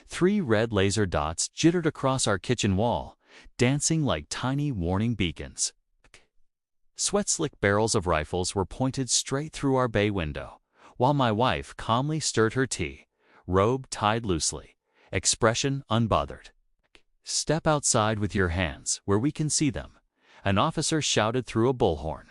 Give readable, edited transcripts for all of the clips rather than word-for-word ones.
3 red laser dots jittered across our kitchen wall, dancing like tiny warning beacons. Sweat-slick barrels of rifles were pointed straight through our bay window, while my wife calmly stirred her tea, robe tied loosely, expression unbothered. "Step outside with your hands where we can see them," an officer shouted through a bullhorn.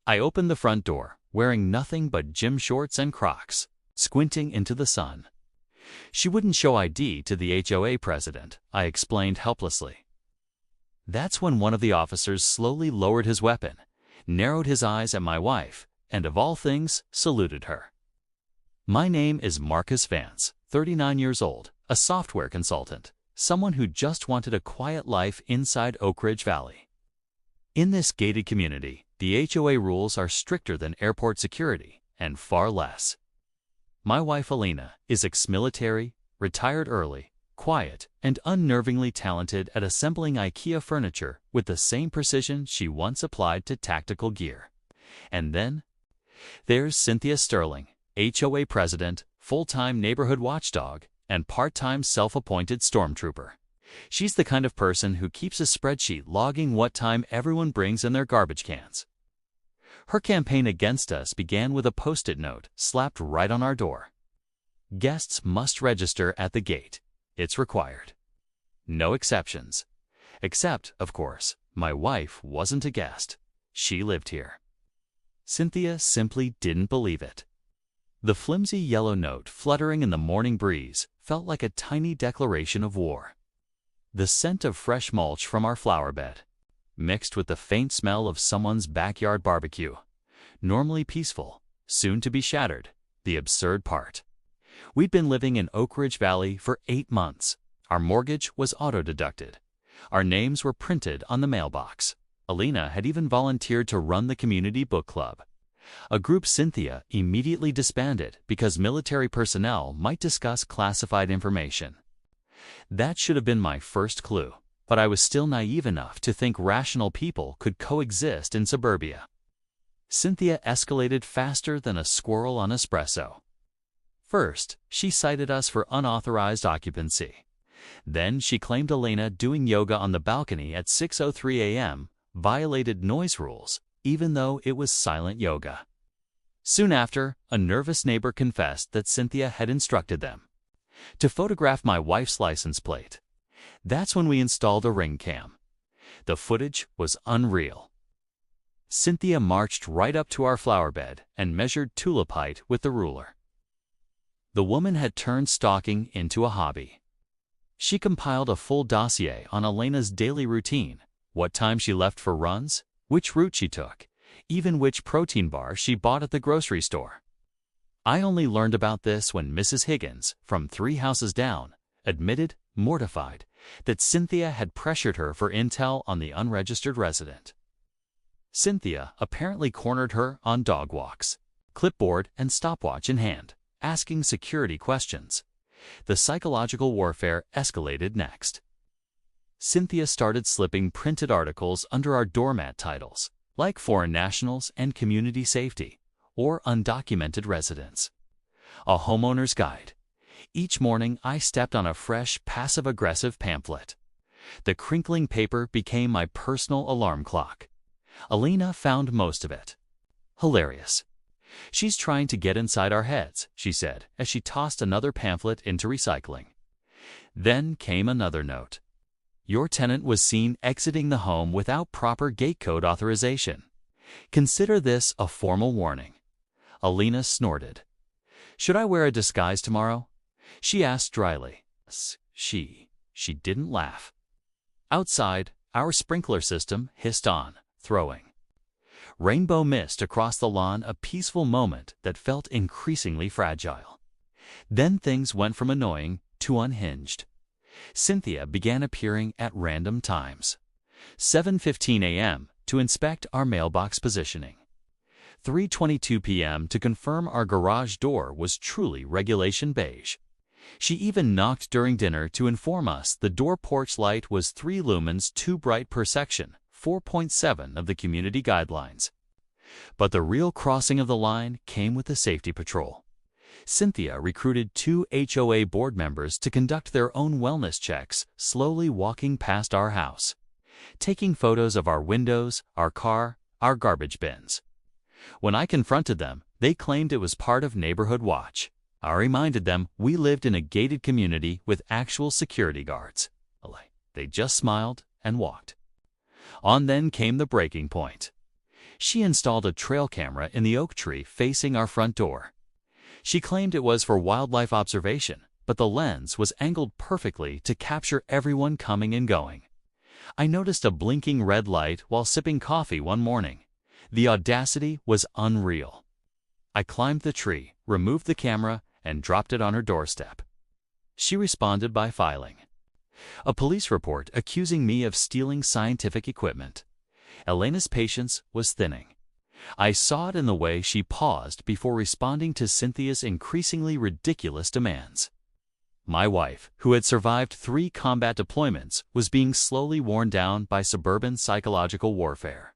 I opened the front door, wearing nothing but gym shorts and Crocs, squinting into the sun. "She wouldn't show ID to the HOA president," I explained helplessly. That's when one of the officers slowly lowered his weapon, narrowed his eyes at my wife, and of all things, saluted her. "My name is Marcus Vance, 39 years old, a software consultant, someone who just wanted a quiet life inside Oak Ridge Valley. In this gated community, the HOA rules are stricter than airport security, and far less. My wife Alina is ex-military, retired early, quiet, and unnervingly talented at assembling IKEA furniture with the same precision she once applied to tactical gear. And then there's Cynthia Sterling, HOA president, full-time neighborhood watchdog, and part-time self-appointed stormtrooper. She's the kind of person who keeps a spreadsheet logging what time everyone brings in their garbage cans. Her campaign against us began with a post-it note slapped right on our door. Guests must register at the gate. It's required. No exceptions. Except, of course, my wife wasn't a guest. She lived here. Cynthia simply didn't believe it. The flimsy yellow note fluttering in the morning breeze felt like a tiny declaration of war. The scent of fresh mulch from our flower bed, mixed with the faint smell of someone's backyard barbecue. Normally peaceful, soon to be shattered, the absurd part. We'd been living in Oak Ridge Valley for 8 months. Our mortgage was auto-deducted. Our names were printed on the mailbox. Alina had even volunteered to run the community book club. A group Cynthia immediately disbanded because military personnel might discuss classified information. That should have been my first clue, but I was still naive enough to think rational people could coexist in suburbia. Cynthia escalated faster than a squirrel on espresso. First, she cited us for unauthorized occupancy. Then she claimed Alina doing yoga on the balcony at 6:03 a.m. violated noise rules, even though it was silent yoga. Soon after, a nervous neighbor confessed that Cynthia had instructed them to photograph my wife's license plate. That's when we installed a ring cam. The footage was unreal. Cynthia marched right up to our flower bed and measured tulip height with the ruler. The woman had turned stalking into a hobby. She compiled a full dossier on Alina's daily routine, what time she left for runs, which route she took, even which protein bar she bought at the grocery store. I only learned about this when Mrs. Higgins, from 3 houses down, admitted, mortified, that Cynthia had pressured her for intel on the unregistered resident. Cynthia apparently cornered her on dog walks, clipboard and stopwatch in hand, asking security questions. The psychological warfare escalated next. Cynthia started slipping printed articles under our doormat titles, like foreign nationals and community safety, or undocumented residents. A homeowner's guide. Each morning I stepped on a fresh, passive-aggressive pamphlet. The crinkling paper became my personal alarm clock. Alina found most of it hilarious. "She's trying to get inside our heads," she said, as she tossed another pamphlet into recycling. Then came another note. "Your tenant was seen exiting the home without proper gate code authorization. Consider this a formal warning." Alina snorted. "Should I wear a disguise tomorrow?" she asked dryly. She didn't laugh. Outside, our sprinkler system hissed on, throwing rainbow mist across the lawn, a peaceful moment that felt increasingly fragile. Then things went from annoying to unhinged. Cynthia began appearing at random times. 7:15 a.m. to inspect our mailbox positioning. 3:22 p.m. to confirm our garage door was truly regulation beige. She even knocked during dinner to inform us the door porch light was 3 lumens too bright per section, 4.7 of the community guidelines. But the real crossing of the line came with the safety patrol. Cynthia recruited 2 HOA board members to conduct their own wellness checks, slowly walking past our house, taking photos of our windows, our car, our garbage bins. When I confronted them, they claimed it was part of Neighborhood Watch. I reminded them we lived in a gated community with actual security guards. They just smiled and walked. On then came the breaking point. She installed a trail camera in the oak tree facing our front door. She claimed it was for wildlife observation, but the lens was angled perfectly to capture everyone coming and going. I noticed a blinking red light while sipping coffee one morning. The audacity was unreal. I climbed the tree, removed the camera, and dropped it on her doorstep. She responded by filing a police report accusing me of stealing scientific equipment. Elena's patience was thinning. I saw it in the way she paused before responding to Cynthia's increasingly ridiculous demands. My wife, who had survived 3 combat deployments, was being slowly worn down by suburban psychological warfare.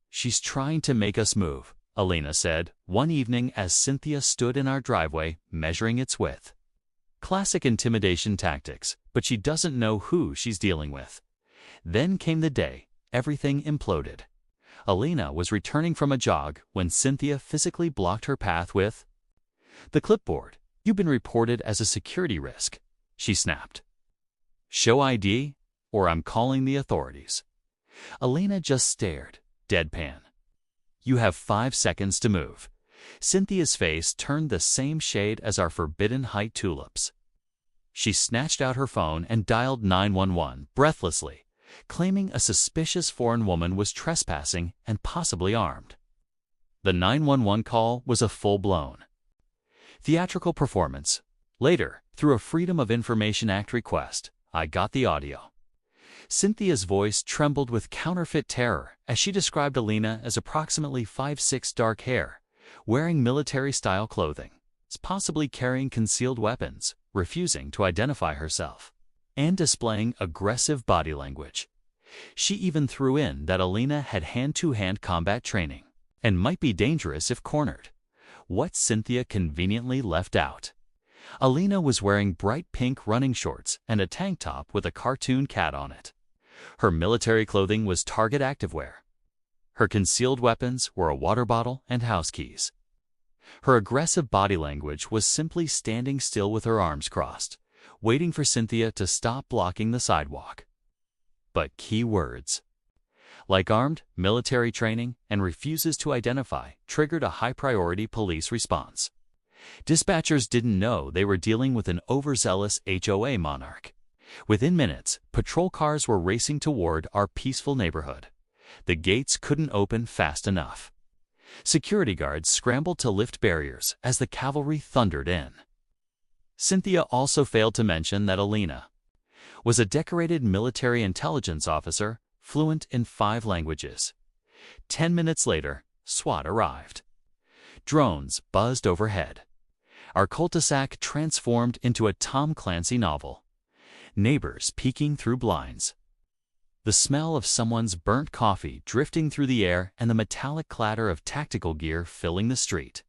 "She's trying to make us move," Elena said one evening as Cynthia stood in our driveway measuring its width. Classic intimidation tactics, but she doesn't know who she's dealing with. Then came the day everything imploded. Elena was returning from a jog when Cynthia physically blocked her path with the clipboard. "You've been reported as a security risk," she snapped. "Show ID, or I'm calling the authorities." Elena just stared, deadpan. "You have 5 seconds to move." Cynthia's face turned the same shade as our forbidden height tulips. She snatched out her phone and dialed 911 breathlessly, claiming a suspicious foreign woman was trespassing and possibly armed. The 911 call was a full-blown theatrical performance. Later, through a Freedom of Information Act request, I got the audio. Cynthia's voice trembled with counterfeit terror as she described Elena as approximately 5'6", dark hair, wearing military-style clothing, possibly carrying concealed weapons, refusing to identify herself, and displaying aggressive body language. She even threw in that Elena had hand-to-hand combat training and might be dangerous if cornered. What Cynthia conveniently left out. Elena was wearing bright pink running shorts and a tank top with a cartoon cat on it. Her military clothing was Target activewear. Her concealed weapons were a water bottle and house keys. Her aggressive body language was simply standing still with her arms crossed, waiting for Cynthia to stop blocking the sidewalk. But key words like armed, military training, and refuses to identify triggered a high-priority police response. Dispatchers didn't know they were dealing with an overzealous HOA monarch. Within minutes, patrol cars were racing toward our peaceful neighborhood. The gates couldn't open fast enough. Security guards scrambled to lift barriers as the cavalry thundered in. Cynthia also failed to mention that Elena was a decorated military intelligence officer, fluent in 5 languages. 10 minutes later, SWAT arrived. Drones buzzed overhead. Our cul-de-sac transformed into a Tom Clancy novel. Neighbors peeking through blinds. The smell of someone's burnt coffee drifting through the air and the metallic clatter of tactical gear filling the street.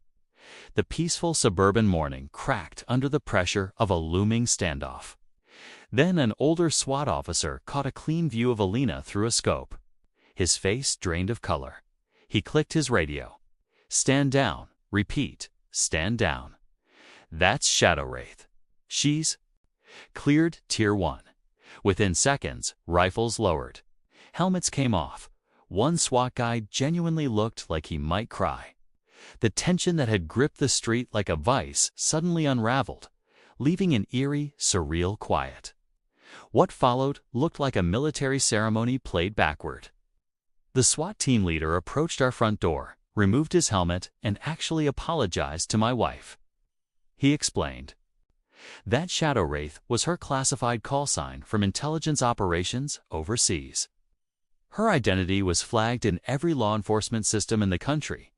The peaceful suburban morning cracked under the pressure of a looming standoff. Then an older SWAT officer caught a clean view of Elena through a scope. His face drained of color. He clicked his radio. "Stand down. Repeat. Stand down." "That's Shadow Wraith. She's cleared Tier 1. Within seconds, rifles lowered. Helmets came off. One SWAT guy genuinely looked like he might cry. The tension that had gripped the street like a vice suddenly unraveled, leaving an eerie, surreal quiet. What followed looked like a military ceremony played backward. The SWAT team leader approached our front door, removed his helmet, and actually apologized to my wife. He explained that Shadow Wraith was her classified call sign from intelligence operations overseas. Her identity was flagged in every law enforcement system in the country,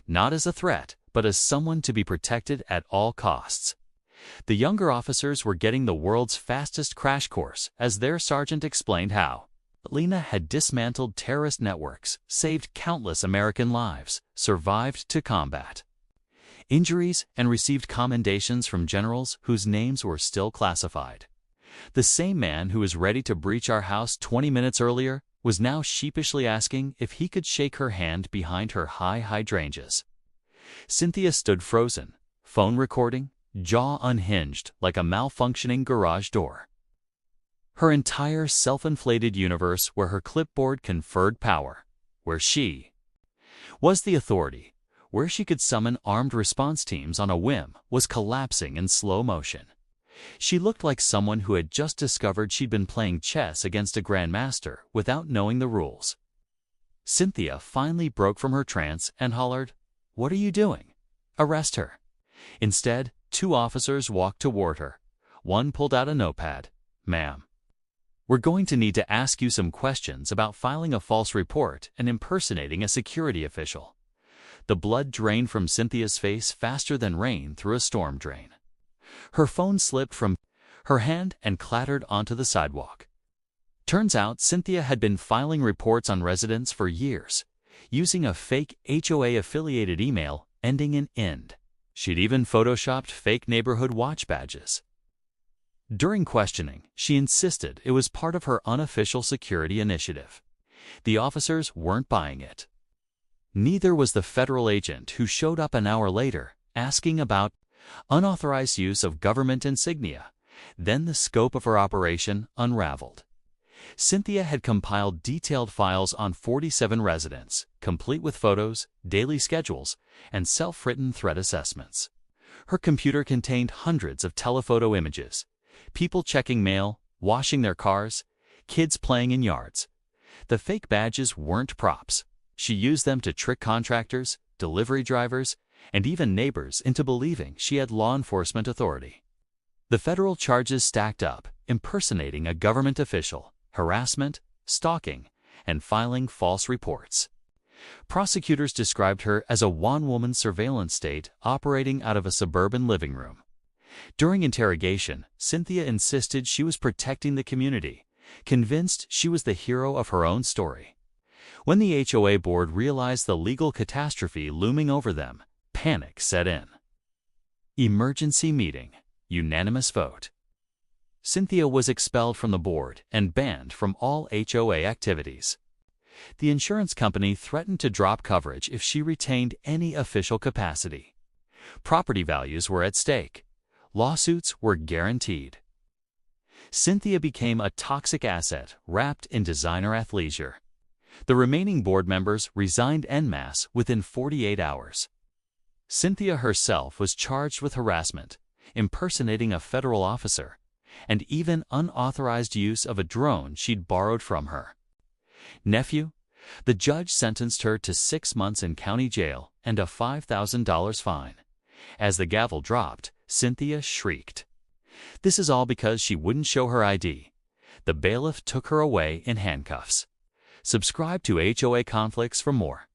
not as a threat, but as someone to be protected at all costs. The younger officers were getting the world's fastest crash course as their sergeant explained how Elena had dismantled terrorist networks, saved countless American lives, survived to combat. injuries, and received commendations from generals whose names were still classified. The same man who was ready to breach our house 20 minutes earlier was now sheepishly asking if he could shake her hand behind her high hydrangeas. Cynthia stood frozen, phone recording, jaw unhinged like a malfunctioning garage door. Her entire self-inflated universe where her clipboard conferred power, where she was the authority, where she could summon armed response teams on a whim, was collapsing in slow motion. She looked like someone who had just discovered she'd been playing chess against a grandmaster without knowing the rules. Cynthia finally broke from her trance and hollered, "What are you doing? Arrest her." Instead, 2 officers walked toward her. One pulled out a notepad. "Ma'am, we're going to need to ask you some questions about filing a false report and impersonating a security official." The blood drained from Cynthia's face faster than rain through a storm drain. Her phone slipped from her hand and clattered onto the sidewalk. Turns out Cynthia had been filing reports on residents for years, using a fake HOA-affiliated email ending in "end." She'd even photoshopped fake neighborhood watch badges. During questioning, she insisted it was part of her unofficial security initiative. The officers weren't buying it. Neither was the federal agent who showed up an hour later, asking about unauthorized use of government insignia. Then the scope of her operation unraveled. Cynthia had compiled detailed files on 47 residents, complete with photos, daily schedules, and self-written threat assessments. Her computer contained hundreds of telephoto images, people checking mail, washing their cars, kids playing in yards. The fake badges weren't props. She used them to trick contractors, delivery drivers, and even neighbors into believing she had law enforcement authority. The federal charges stacked up, impersonating a government official, harassment, stalking, and filing false reports. Prosecutors described her as a one-woman surveillance state operating out of a suburban living room. During interrogation, Cynthia insisted she was protecting the community, convinced she was the hero of her own story. When the HOA board realized the legal catastrophe looming over them, panic set in. Emergency meeting. Unanimous vote. Cynthia was expelled from the board and banned from all HOA activities. The insurance company threatened to drop coverage if she retained any official capacity. Property values were at stake. Lawsuits were guaranteed. Cynthia became a toxic asset wrapped in designer athleisure. The remaining board members resigned en masse within 48 hours. Cynthia herself was charged with harassment, impersonating a federal officer, and even unauthorized use of a drone she'd borrowed from her nephew. The judge sentenced her to 6 months in county jail and a $5,000 fine. As the gavel dropped, Cynthia shrieked. This is all because she wouldn't show her ID. The bailiff took her away in handcuffs. Subscribe to HOA Conflicts for more.